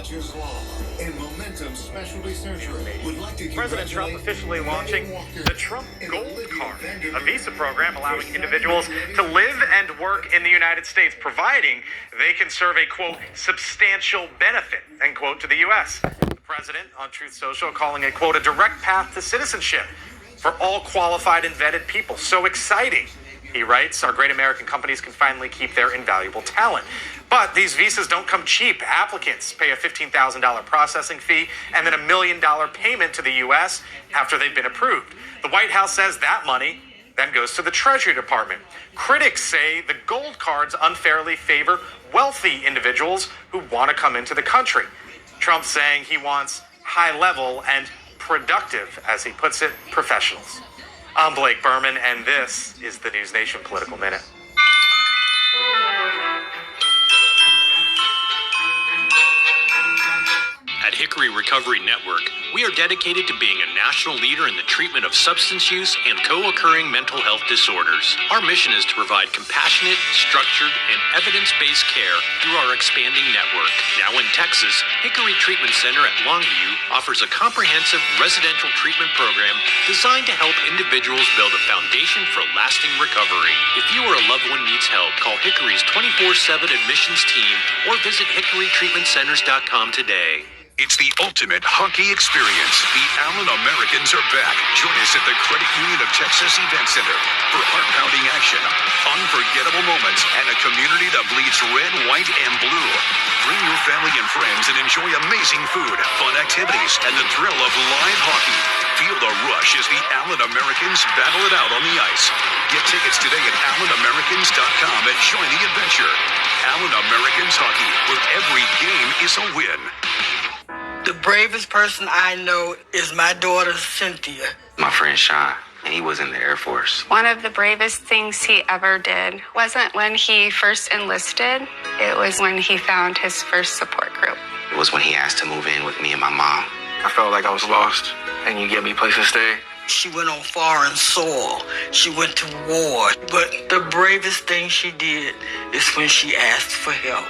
Rogers Law and Momentum Specialty Surgery would like to President Trump officially launching the Trump Gold Card, a visa program allowing individuals to live and work in the United States, providing they can serve a, quote, substantial benefit, end quote, to the U.S. The president on Truth Social calling it, quote, a direct path to citizenship for all qualified and vetted people. So exciting. He writes, our great American companies can finally keep their invaluable talent. But these visas don't come cheap. Applicants pay a $15,000 processing fee and then $1 million payment to the U.S. after they've been approved. The White House says that money then goes to the Treasury Department. Critics say the gold cards unfairly favor wealthy individuals who want to come into the country. Trump saying he wants high-level and productive, as he puts it, professionals. I'm Blake Berman, and this is the News Nation Political Minute. At Hickory Recovery Network, we are dedicated to being a national leader in the treatment of substance use and co-occurring mental health disorders. Our mission is to provide compassionate, structured, and evidence-based care through our expanding network. Now in Texas, Hickory Treatment Center at Longview offers a comprehensive residential treatment program designed to help individuals build a foundation for lasting recovery. If you or a loved one needs help, call Hickory's 24/7 admissions team or visit hickorytreatmentcenters.com today. It's the ultimate hockey experience. The Allen Americans are back. Join us at the Credit Union of Texas Event Center for heart-pounding action, unforgettable moments, and a community that bleeds red, white, and blue. Bring your family and friends and enjoy amazing food, fun activities, and the thrill of live hockey. Feel the rush as the Allen Americans battle it out on the ice. Get tickets today at AllenAmericans.com and join the adventure. Allen Americans Hockey, where every game is a win. The bravest person I know is my daughter, Cynthia. My friend Sean, and he was in the Air Force. One of the bravest things he ever did wasn't when he first enlisted. It was when he found his first support group. It was when he asked to move in with me and my mom. I felt like I was lost, and you gave me a place to stay. She went on foreign soil. She went to war. But the bravest thing she did is when she asked for help.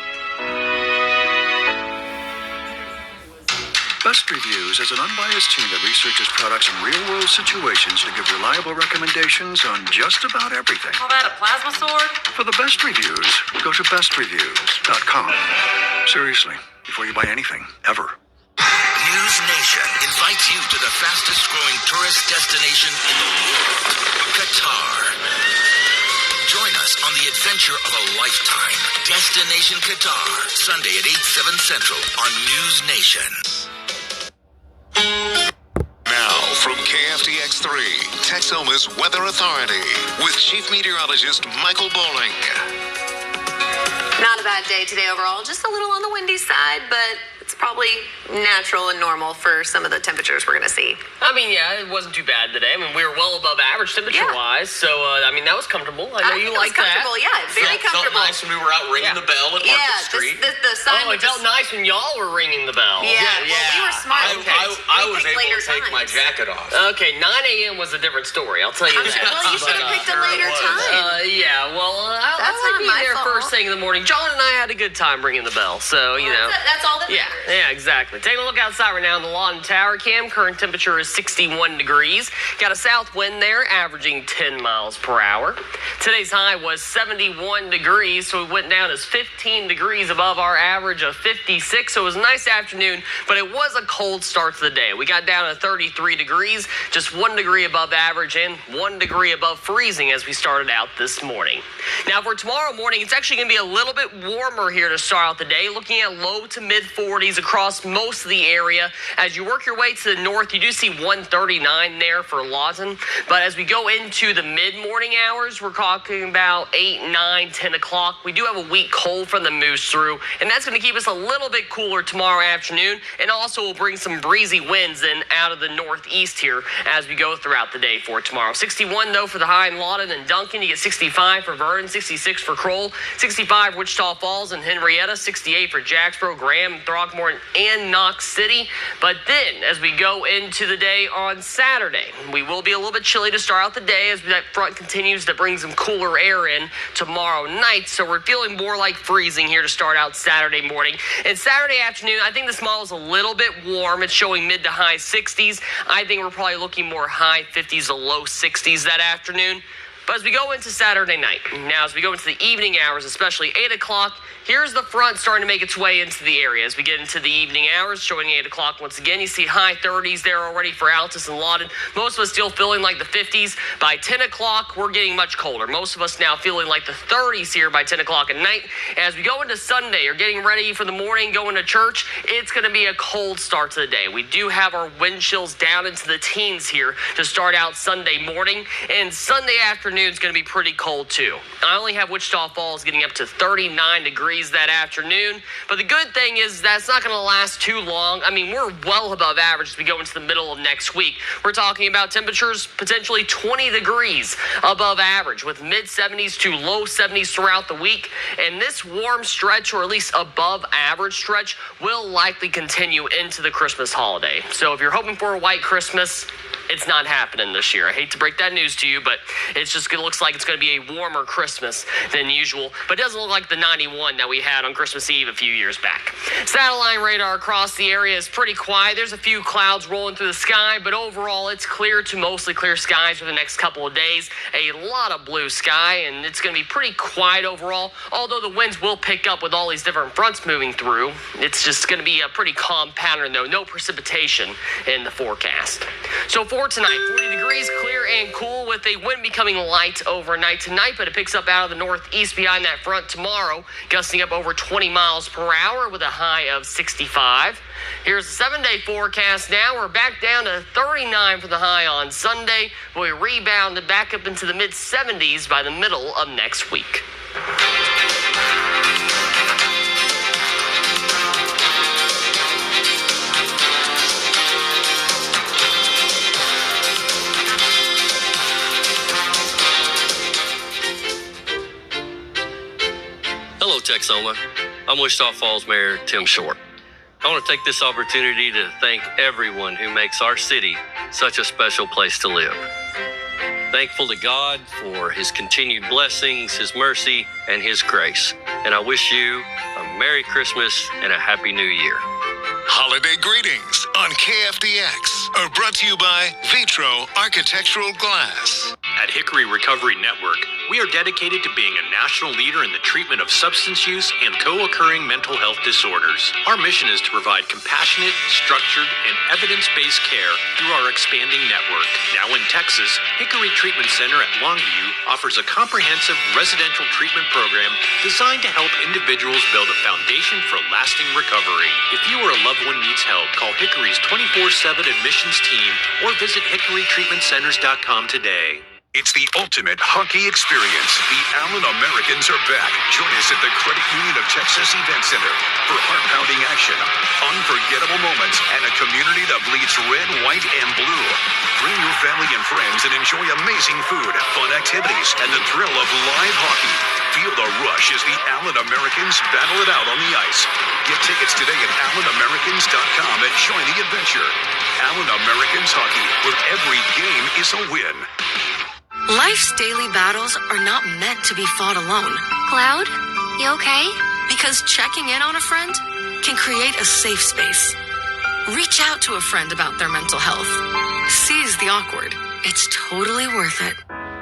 Best Reviews is an unbiased team that researches products in real-world situations to give reliable recommendations on just about everything. Call that a plasma sword? For the best reviews, go to bestreviews.com. Seriously, before you buy anything, ever. News Nation invites you to the fastest-growing tourist destination in the world, Qatar. Join us on the adventure of a lifetime. Destination Qatar, Sunday at 8, 7 Central on News Nation. Now, from Kfdx 3, Texoma's Weather Authority, with Chief Meteorologist Michael Bowling. Not a bad day today overall. Just a little on the windy side, but it's probably natural and normal for some of the temperatures we're going to see. I mean, yeah, it wasn't too bad today. I mean, we were well above average temperature-wise, so, I mean, that was comfortable. I know you like that. Yeah, very comfortable. Felt nice when we were out ringing the bell at Market Street. The sun it felt nice when y'all were ringing the bell. Yeah, well, we were smart. I was able to take my jacket off. Okay, 9 a.m. was a different story, I'll tell you that. Well, you should have picked a later time. Yeah, well, I like being there first thing in the morning. John and I had a good time ringing the bell, so, you know. That's all that matters. Yeah, exactly. Taking a look outside right now in the Lawton Tower cam. Current temperature is 61 degrees. Got a south wind there, averaging 10 miles per hour. Today's high was 71 degrees, so we went down as 15 degrees above our average of 56. So it was a nice afternoon, but it was a cold start to the day. We got down to 33 degrees, just 1 degree above average and 1 degree above freezing as we started out this morning. Now for tomorrow morning, it's actually going to be a little bit warmer here to start out the day, looking at low to mid 40s across most of the area. As you work your way to the north, you do see 139 there for Lawton. But as we go into the mid-morning hours, we're talking about 8, 9, 10 o'clock. We do have a weak cold from the moves through, and that's going to keep us a little bit cooler tomorrow afternoon, and also will bring some breezy winds in out of the northeast here as we go throughout the day for tomorrow. 61, though, for the high in Lawton and Duncan. You get 65 for Vernon, 66 for Kroll, 65 Wichita Wichita Falls and Henrietta, 68 for Jacksboro, Graham, Throckmorton, and Knox City. But then, as we go into the day on Saturday, we will be a little bit chilly to start out the day as that front continues to bring some cooler air in tomorrow night. So we're feeling more like freezing here to start out Saturday morning. And Saturday afternoon, I think this model is a little bit warm. It's showing mid to high 60s. I think we're probably looking more high 50s to low 60s that afternoon. But as we go into Saturday night, now as we go into the evening hours, especially 8 o'clock, here's the front starting to make its way into the area. As we get into the evening hours, showing 8 o'clock once again, you see high 30s there already for Altus and Lawton. Most of us still feeling like the 50s. By 10 o'clock, we're getting much colder. Most of us now feeling like the 30s here by 10 o'clock at night. As we go into Sunday, or getting ready for the morning, going to church, it's going to be a cold start to the day. We do have our wind chills down into the teens here to start out Sunday morning, and Sunday afternoon is going to be pretty cold too. I only have Wichita Falls getting up to 39 degrees that afternoon, but the good thing is that's not going to last too long. I mean, we're well above average as we go into the middle of next week. We're talking about temperatures potentially 20 degrees above average with mid 70s to low 70s throughout the week, and this warm stretch, or at least above average stretch, will likely continue into the Christmas holiday. So if you're hoping for a white Christmas, it's not happening this year. I hate to break that news to you, but it looks like it's going to be a warmer Christmas than usual. But it doesn't look like the 91 that we had on Christmas Eve a few years back. Satellite radar across the area is pretty quiet. There's a few clouds rolling through the sky, but overall it's clear to mostly clear skies for the next couple of days. A lot of blue sky, and it's going to be pretty quiet overall, although the winds will pick up with all these different fronts moving through. It's just going to be a pretty calm pattern, though. No precipitation in the forecast. So for tonight, 40 degrees, clear and cool, with a wind becoming light overnight tonight, but it picks up out of the northeast behind that front tomorrow, gusting up over 20 miles per hour with a high of 65. Here's the 7-day forecast now. We're back down to 39 for the high on Sunday. We rebounded back up into the mid-70s by the middle of next week. Hello, Texoma. I'm Wichita Falls Mayor Tim Short. I want to take this opportunity to thank everyone who makes our city such a special place to live. Thankful to God for His continued blessings, His mercy, and His grace. And I wish you a Merry Christmas and a Happy New Year. Holiday greetings on KFDX are brought to you by Vitro Architectural Glass. At Hickory Recovery Network, we are dedicated to being a national leader in the treatment of substance use and co-occurring mental health disorders. Our mission is to provide compassionate, structured, and evidence-based care through our expanding network. Now in Texas, Hickory Treatment Center at Longview offers a comprehensive residential treatment program designed to help individuals build a foundation for lasting recovery. If you or a loved one needs help, call Hickory's 24/7 admissions team or visit hickorytreatmentcenters.com today. It's the ultimate hockey experience. The Allen Americans are back. Join us at the Credit Union of Texas Event Center for heart-pounding action, unforgettable moments, and a community that bleeds red, white, and blue. Bring your family and friends and enjoy amazing food, fun activities, and the thrill of live hockey. Feel the rush as the Allen Americans battle it out on the ice. Get tickets today at AllenAmericans.com and join the adventure. Allen Americans Hockey, where every game is a win. Life's daily battles are not meant to be fought alone. Cloud, you okay? Because checking in on a friend can create a safe space. Reach out to a friend about their mental health. Seize the awkward. It's totally worth it.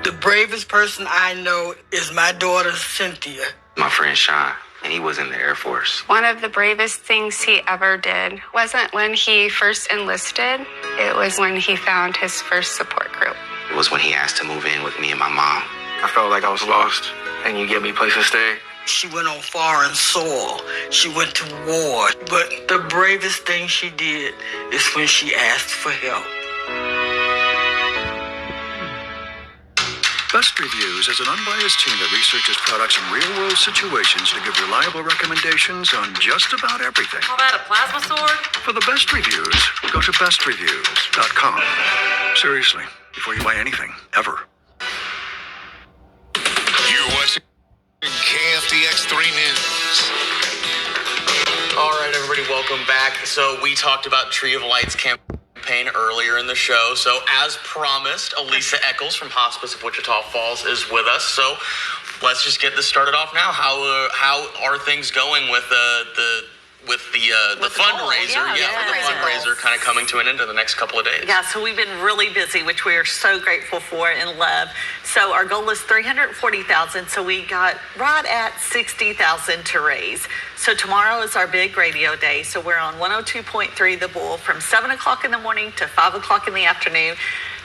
The bravest person I know is my daughter, Cynthia. My friend Sean, and he was in the Air Force. One of the bravest things he ever did wasn't when he first enlisted. It was when he found his first support group. It was when he asked to move in with me and my mom. I felt like I was lost, and you gave me a place to stay. She went on foreign soil. She went to war. But the bravest thing she did is when she asked for help. Best Reviews is an unbiased team that researches products in real-world situations to give reliable recommendations on just about everything. Call that a plasma sword? For the best reviews, go to bestreviews.com. Seriously, before you buy anything, ever. You're watching KFDX 3 News. All right, everybody, welcome back. So we talked about Tree of Lights campaign earlier in the show. So as promised, Elisa Eccles from Hospice of Wichita Falls is with us. So let's just get this started off now. How are things going with the fundraiser? The fundraiser kind of coming to an end in the next couple of days. Yeah, so we've been really busy, which we are so grateful for and love. So our goal is $340,000. So we got right at $60,000 to raise. So tomorrow is our big radio day. So we're on 102.3 The Bull from 7 o'clock in the morning to 5 o'clock in the afternoon.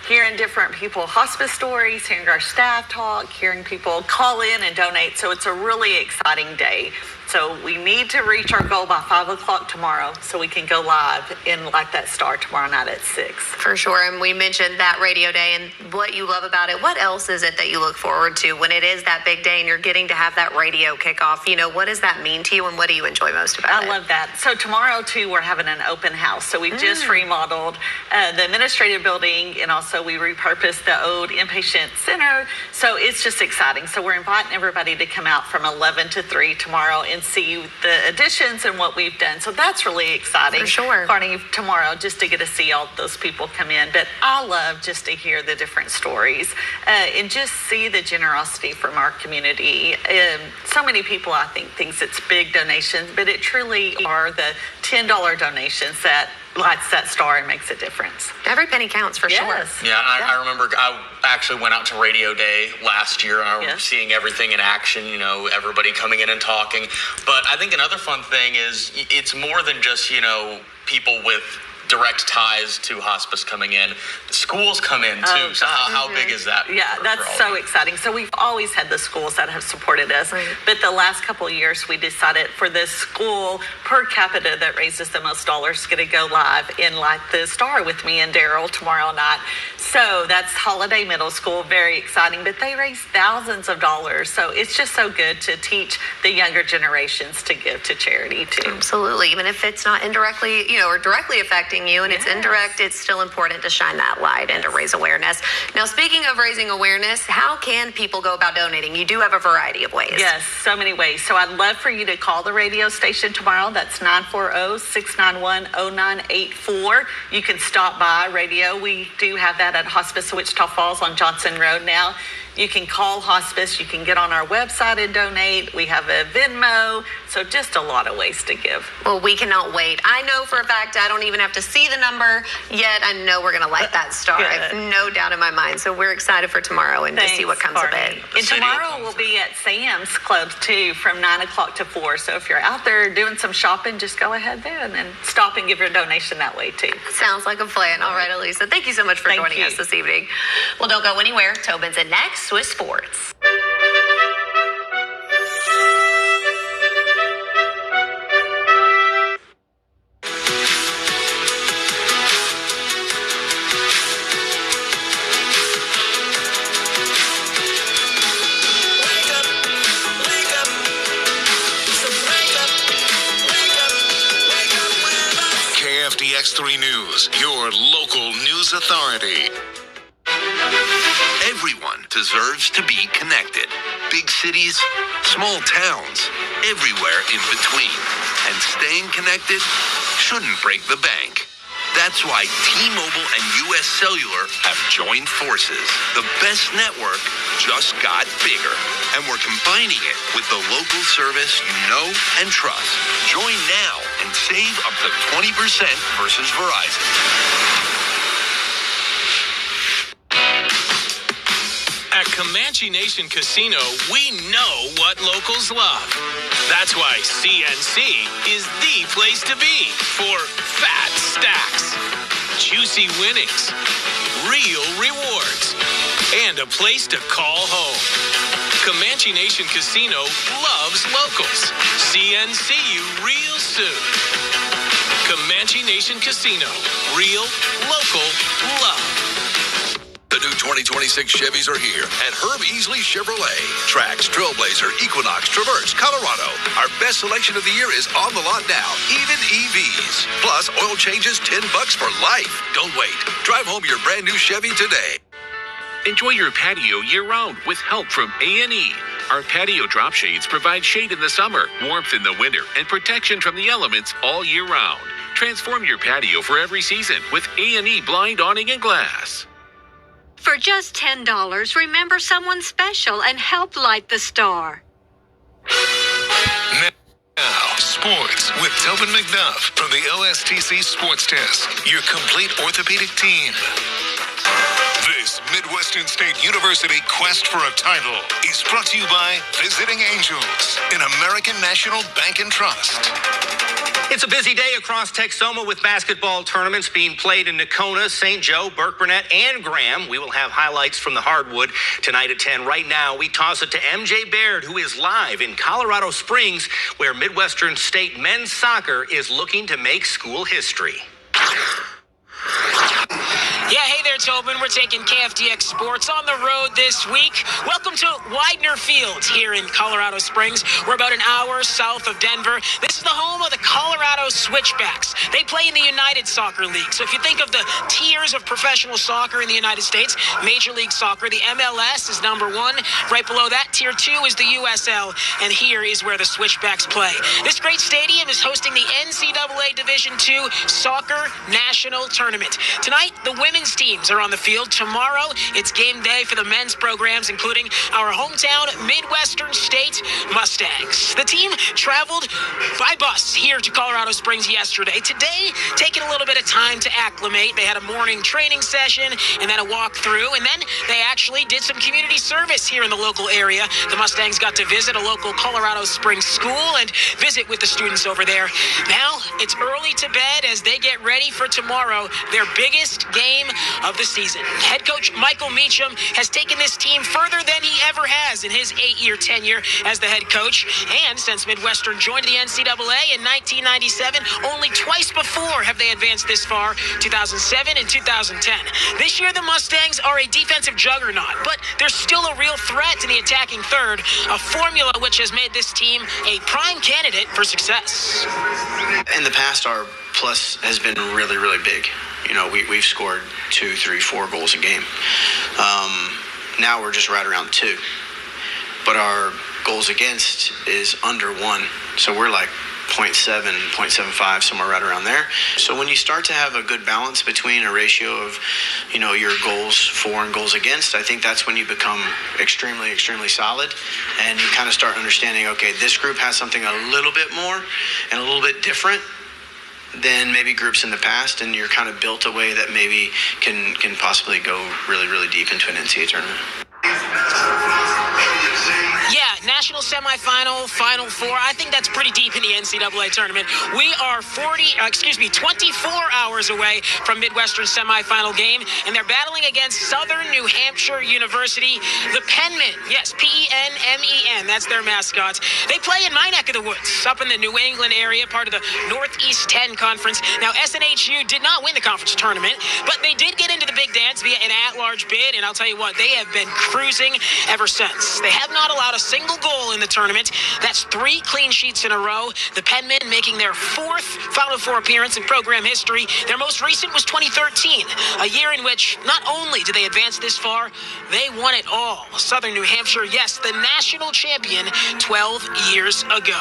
Hearing different people, hospice stories, hearing our staff talk, hearing people call in and donate. So it's a really exciting day. So we need to reach our goal by 5 o'clock tomorrow so we can go live in Light That Star tomorrow night at 6. For sure. And we mentioned that radio day and what you love about it. What else is it that you look forward to when it is that big day and you're getting to have that radio kickoff? You know, what does that mean to you and what do you enjoy most about it? I love that. So tomorrow, too, we're having an open house. So we've just remodeled the administrative building, and also we repurposed the old inpatient center. So it's just exciting. So we're inviting everybody to come out from 11 to 3 tomorrow and see the additions and what we've done. So that's really exciting. For sure. Starting tomorrow, just to get to see all those people come in. But I love just to hear the different stories and just see the generosity from our community. So many people, I think, thinks it's big donations, but it truly are the $10 donations that lights that star and makes a difference. Every penny counts for sure. Yeah, I remember I actually went out to Radio Day last year and I remember seeing everything in action, you know, everybody coming in and talking. But I think another fun thing is it's more than just, you know, people with direct ties to hospice coming in. The schools come in too. So how big is that? Yeah, that's so exciting. So we've always had the schools that have supported us, but the last couple of years we decided for this school per capita that raises the most dollars going to go live in Light the Star with me and Daryl tomorrow night. So that's Holiday Middle School, very exciting, but they raise thousands of dollars. So it's just so good to teach the younger generations to give to charity too. Absolutely. Even if it's not indirectly, you know, or directly affecting you and it's indirect, it's still important to shine that light and to raise awareness. Now, speaking of raising awareness, how can people go about donating? You do have a variety of ways. Yes, so many ways. So I'd love for you to call the radio station tomorrow. That's 940-691-0984. You can stop by radio. We do have that at Hospice of Wichita Falls on Johnson Road now. You can call hospice. You can get on our website and donate. We have a Venmo. So just a lot of ways to give. Well, we cannot wait. I know for a fact I don't even have to see the number yet. I know we're going to light that star. I have no doubt in my mind. So we're excited for tomorrow and to see what comes of it. And tomorrow we'll be at Sam's Club too from 9 o'clock to 4. So if you're out there doing some shopping, just go ahead then and stop and give your donation that way too. Sounds like a plan. All right, Elisa. Thank you so much for joining us this evening. Well, don't go anywhere. Tobin's in next. Swiss Sports. KFDX 3 News, your local news authority. Everyone deserves to be connected. Big cities, small towns, everywhere in between. And staying connected shouldn't break the bank. That's why T-Mobile and U.S. Cellular have joined forces. The best network just got bigger. And we're combining it with the local service you know and trust. Join now and save up to 20% versus Verizon. At Comanche Nation Casino, we know what locals love. That's why CNC is the place to be for fat stacks, juicy winnings, real rewards, and a place to call home. Comanche Nation Casino loves locals. CNC you real soon. Comanche Nation Casino. Real, local, love. The new 2026 Chevys are here at Herb Easley Chevrolet. Trax, Trailblazer, Equinox, Traverse, Colorado. Our best selection of the year is on the lot now, even EVs. Plus, oil changes $10 for life. Don't wait. Drive home your brand new Chevy today. Enjoy your patio year-round with help from A&E. Our patio drop shades provide shade in the summer, warmth in the winter, and protection from the elements all year round. Transform your patio for every season with A&E Blind Awning and Glass. For just $10, remember someone special and help light the star. Now, sports with Tobin McDuff from the OSTC Sports Desk, your complete orthopedic team. This Midwestern State University quest for a title is brought to you by Visiting Angels, an American National Bank and Trust. It's a busy day across Texoma with basketball tournaments being played in Nocona, St. Joe, Burke Burnett, and Graham. We will have highlights from the hardwood tonight at 10. Right now, we toss it to MJ Baird, who is live in Colorado Springs, where Midwestern State men's soccer is looking to make school history. Yeah, hey there, Tobin. We're taking Kfdx Sports on the road this week. Welcome to Widener Field here in Colorado Springs. We're about an hour south of Denver. This is the home of the Colorado Switchbacks. They play in the United Soccer League. So if you think of the tiers of professional soccer in the United States, Major League Soccer, the MLS is number one. Right below that, tier 2 is the USL, and here is where the Switchbacks play. This great stadium is hosting the NCAA Division II Soccer National Tournament. Tonight, the women's teams are on the field. Tomorrow, it's game day for the men's programs, including our hometown Midwestern State Mustangs. The team traveled by bus here to Colorado Springs yesterday. Today, taking a little bit of time to acclimate. They had a morning training session and then a walkthrough, and then they actually did some community service here in the local area. The Mustangs got to visit a local Colorado Springs school and visit with the students over there. Now, it's early to bed as they get ready for tomorrow, their biggest game of the season. Head coach Michael Meacham has taken this team further than he ever has in his 8-year tenure as the head coach. And since Midwestern joined the NCAA in 1997, only twice before have they advanced this far, 2007 and 2010. This year, the Mustangs are a defensive juggernaut, but they're still a real threat in the attacking third, a formula which has made this team a prime candidate for success. In the past, our plus has been really, really big. You know, we've scored 2, 3, 4 goals a game. Now we're just right around 2. But our goals against is under 1. So we're like 0.7, 0.75, somewhere right around there. So when you start to have a good balance between a ratio of, you know, your goals for and goals against, I think that's when you become extremely, extremely solid. And you kind of start understanding, okay, this group has something a little bit more and a little bit different than maybe groups in the past, and you're kind of built a way that maybe can possibly go really, really deep into an NCAA tournament. Yeah, national semifinal, Final Four. I think that's pretty deep in the NCAA tournament. We are 24 hours away from Midwestern semifinal game, and they're battling against Southern New Hampshire University, the Penmen. Yes, Penmen. That's their mascots. They play in my neck of the woods, up in the New England area, part of the Northeast 10 Conference. Now, SNHU did not win the conference tournament, but they did get into the Big Dance via an at-large bid, and I'll tell you what, they have been cruising ever since. They have not allowed a single goal in the tournament. That's 3 clean sheets in a row. The Penmen making their 4th Final Four appearance in program history. Their most recent was 2013, a year in which not only did they advance this far, they won it all. Southern New Hampshire, yes, the national champion 12 years ago.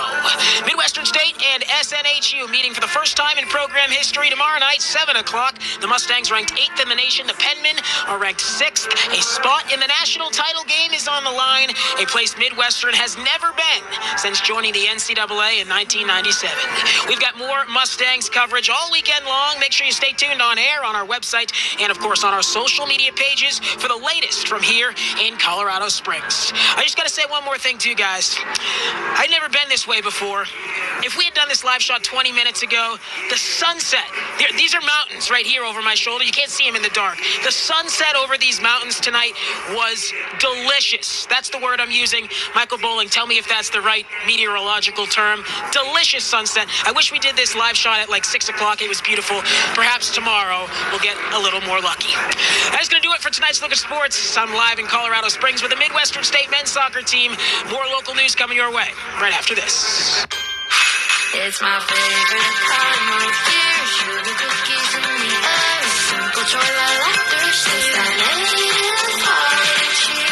Midwestern State and SNHU meeting for the first time in program history tomorrow night, 7 o'clock. The Mustangs ranked 8th in the nation. The Penmen are ranked 6th. A spot in the national title game is on the line, a place Midwestern has never been since joining the NCAA in 1997. We've got more Mustangs coverage all weekend long. Make sure you stay tuned on air, on our website, and of course on our social media pages for the latest from here in Colorado Springs. I just got to say one more thing too, guys. I'd never been this way before. If we had done this live shot 20 minutes ago, the sunset, these are mountains right here over my shoulder. You can't see them in the dark. The sunset over these mountains tonight was delicious. That's the word I'm using. Michael Bowling, tell me if that's the right meteorological term. Delicious sunset. I wish we did this live shot at like 6 o'clock. It was beautiful. Perhaps tomorrow we'll get a little more lucky. That's going to do it for tonight's Look at Sports. I'm live in Colorado Springs with the Midwestern State men's soccer team. More local news coming your way right after this. It's my favorite time of year. Sugar cookies in the air. Simple joy like laughter. It's that native party cheer.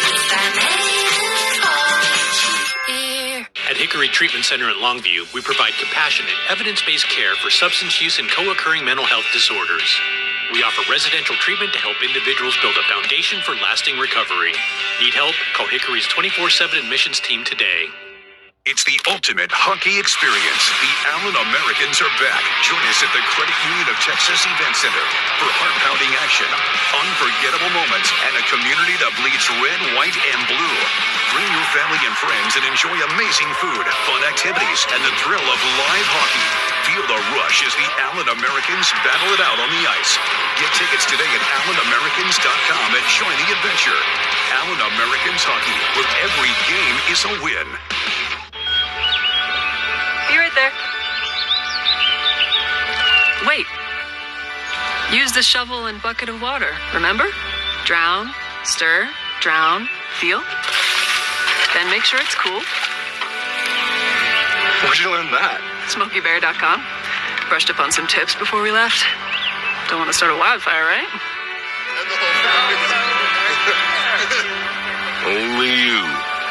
It's that native Treatment Center at Longview, we provide compassionate, evidence-based care for substance use and co-occurring mental health disorders. We offer residential treatment to help individuals build a foundation for lasting recovery. Need help? Call Hickory's 24/7 admissions team today. It's the ultimate hockey experience. The Allen Americans are back. Join us at the Credit Union of Texas Event Center for heart-pounding action, unforgettable moments, and a community that bleeds red, white, and blue. Bring your family and friends and enjoy amazing food, fun activities, and the thrill of live hockey. Feel the rush as the Allen Americans battle it out on the ice. Get tickets today at AllenAmericans.com and join the adventure. Allen Americans Hockey, where every game is a win. Be right there. Wait. Use the shovel and bucket of water, remember? Drown, stir, drown, feel. Then make sure it's cool. Where'd you learn that? SmokeyBear.com. Brushed up on some tips before we left. Don't want to start a wildfire, right? Only you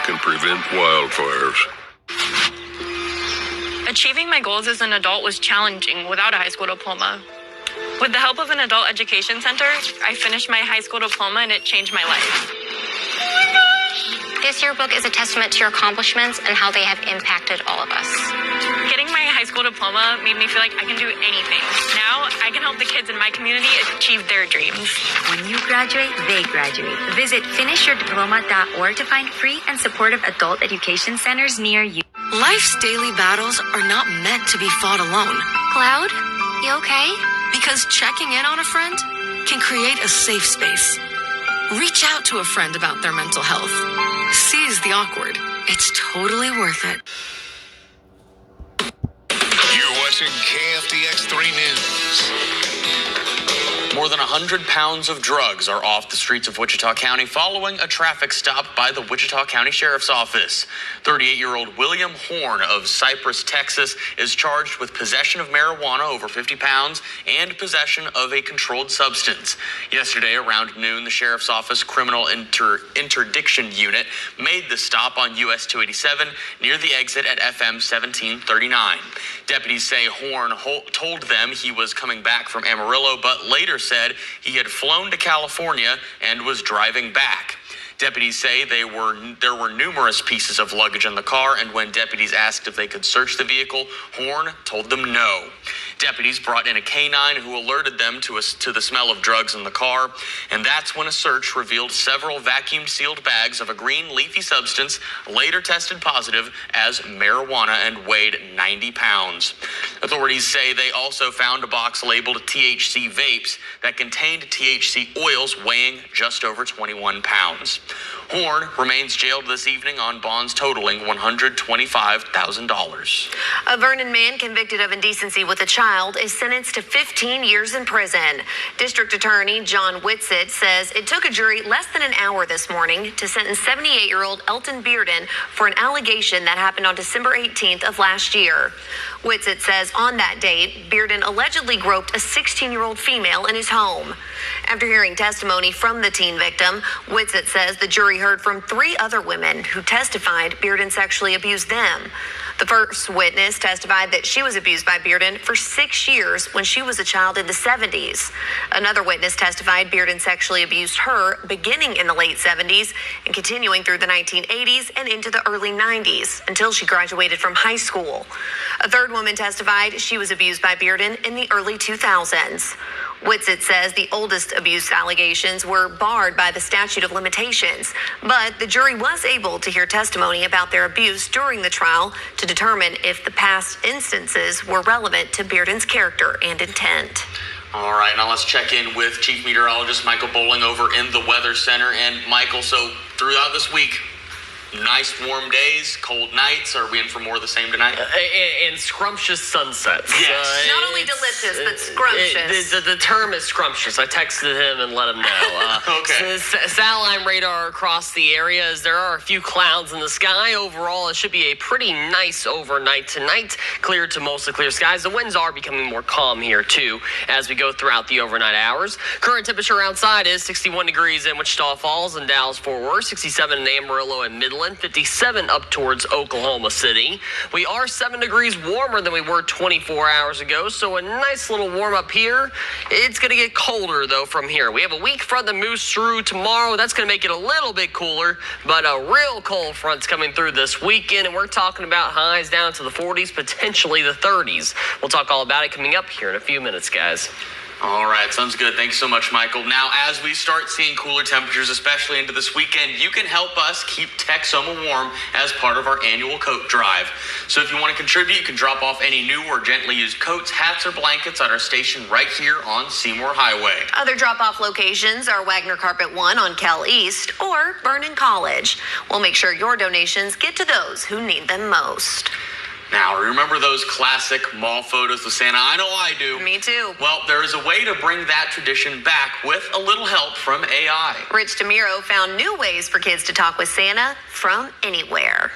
can prevent wildfires. Achieving my goals as an adult was challenging without a high school diploma. With the help of an adult education center, I finished my high school diploma and it changed my life. This yearbook is a testament to your accomplishments and how they have impacted all of us. Getting my high school diploma made me feel like I can do anything. Now, I can help the kids in my community achieve their dreams. When you graduate, they graduate. Visit finishyourdiploma.org to find free and supportive adult education centers near you. Life's daily battles are not meant to be fought alone. Cloud, you okay? Because checking in on a friend can create a safe space. Reach out to a friend about their mental health. Seize the awkward. It's totally worth it. You're watching KFDX 3 News. More than 100 pounds of drugs are off the streets of Wichita County following a traffic stop by the Wichita County Sheriff's Office. 38-year-old William Horn of Cypress, Texas, is charged with possession of marijuana over 50 pounds and possession of a controlled substance. Yesterday, around noon, the Sheriff's Office Criminal Interdiction Unit made the stop on US 287 near the exit at FM 1739. Deputies say Horn told them he was coming back from Amarillo, but later said he had flown to California and was driving back. Deputies say there were numerous pieces of luggage in the car, and when deputies asked if they could search the vehicle, Horn told them no. Deputies brought in a canine who alerted them to the smell of drugs in the car, and that's when a search revealed several vacuum-sealed bags of a green leafy substance later tested positive as marijuana and weighed 90 pounds. Authorities say they also found a box labeled THC vapes that contained THC oils weighing just over 21 pounds. Horn remains jailed this evening on bonds totaling $125,000. A Vernon man convicted of indecency with a child is sentenced to 15 years in prison. District Attorney John Whitsitt says it took a jury less than an hour this morning to sentence 78-year-old Elton Bearden for an allegation that happened on December 18th of last year. Whitsitt says on that date, Bearden allegedly groped a 16-year-old female in his home. After hearing testimony from the teen victim, Whitsitt says the jury heard from 3 other women who testified Bearden sexually abused them. The first witness testified that she was abused by Bearden for 6 years when she was a child in the 70s. Another witness testified Bearden sexually abused her beginning in the late 70s and continuing through the 1980s and into the early 90s until she graduated from high school. A third woman testified she was abused by Bearden in the early 2000s. Whitsitt says the oldest abuse allegations were barred by the statute of limitations, but the jury was able to hear testimony about their abuse during the trial to determine if the past instances were relevant to Bearden's character and intent. All right, now let's check in with Chief Meteorologist Michael Bowling over in the Weather Center. And Michael, so throughout this week, nice warm days, cold nights. Are we in for more of the same tonight? And scrumptious sunsets. Yes. Not only delicious, but scrumptious. The term is scrumptious. I texted him and let him know. Okay. Satellite radar across the area as there are a few clouds in the sky. Overall, it should be a pretty nice overnight tonight. Clear to mostly clear skies. The winds are becoming more calm here, too, as we go throughout the overnight hours. Current temperature outside is 61 degrees in Wichita Falls and Dallas-Fort Worth, 67 in Amarillo and Midland. Chamberlain, 57 up towards Oklahoma City. We are 7 degrees warmer than we were 24 hours ago, so a nice little warm up here. It's going to get colder, though, from here. We have a weak front that moves through tomorrow. That's going to make it a little bit cooler, but a real cold front's coming through this weekend, and we're talking about highs down to the 40s, potentially the 30s. We'll talk all about it coming up here in a few minutes, guys. All right, sounds good. Thanks so much, Michael. Now, as we start seeing cooler temperatures, especially into this weekend, you can help us keep Texoma warm as part of our annual coat drive. So if you want to contribute, you can drop off any new or gently used coats, hats, or blankets at our station right here on Seymour Highway. Other drop-off locations are Wagner Carpet 1 on Cal East or Vernon College. We'll make sure your donations get to those who need them most. Now, remember those classic mall photos of Santa? I know I do. Me too. Well, there is a way to bring that tradition back with a little help from AI. Rich DeMiro found new ways for kids to talk with Santa from anywhere.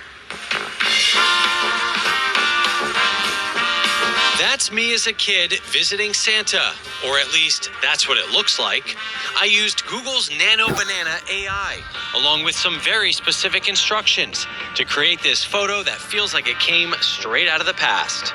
That's me as a kid visiting Santa, or at least that's what it looks like. I used Google's Nano Banana AI, along with some very specific instructions to create this photo that feels like it came straight out of the past.